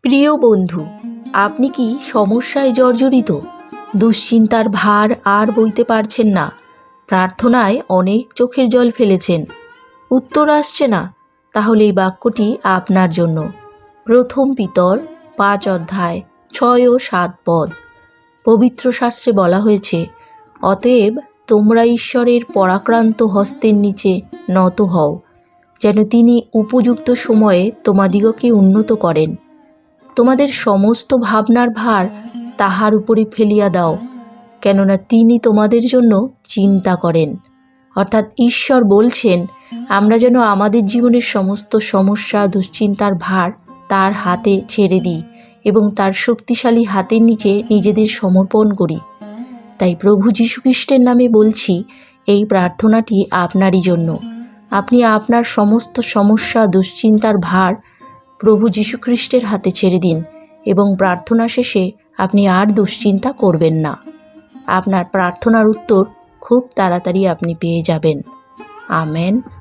প্রিয় বন্ধু, আপনি কি সমস্যায় জর্জরিত? দুশ্চিন্তার ভার আর বইতে পারছেন না? প্রার্থনায় অনেক চোখের জল ফেলেছেন, উত্তর আসছে না? তাহলে এই বাক্যটি আপনার জন্য। প্রথম পিতর 5 অধ্যায় 6 ও 7 পদ। পবিত্র শাস্ত্রে বলা হয়েছে, অতএব তোমরা ঈশ্বরের পরাক্রান্ত হস্তের নিচে নত হও, যেন তিনি উপযুক্ত সময়ে তোমাদিগকে উন্নত করেন। তোমাদের সমস্ত ভাবনার ভার তাহার উপরে ফেলিয়া দাও, কেননা তিনি তোমাদের জন্য চিন্তা করেন। অর্থাৎ ঈশ্বর বলছেন আমরা যেন আমাদের জীবনের সমস্ত সমস্যা, দুশ্চিন্তার ভার তার হাতে ছেড়ে দিই এবং তার শক্তিশালী হাতের নিচে নিজেদের সমর্পণ করি। তাই প্রভু যীশু খ্রিস্টের নামে বলছি, এই প্রার্থনাটি আপনারই জন্য। আপনি আপনার সমস্ত সমস্যা, দুশ্চিন্তার ভার প্রভু যীশু খ্রিস্টের হাতে ছেড়ে দিন এবং প্রার্থনা শেষে আপনি আর দুশ্চিন্তা করবেন না। আপনার প্রার্থনার উত্তর খুব তাড়াতাড়ি আপনি পেয়ে যাবেন। আমেন।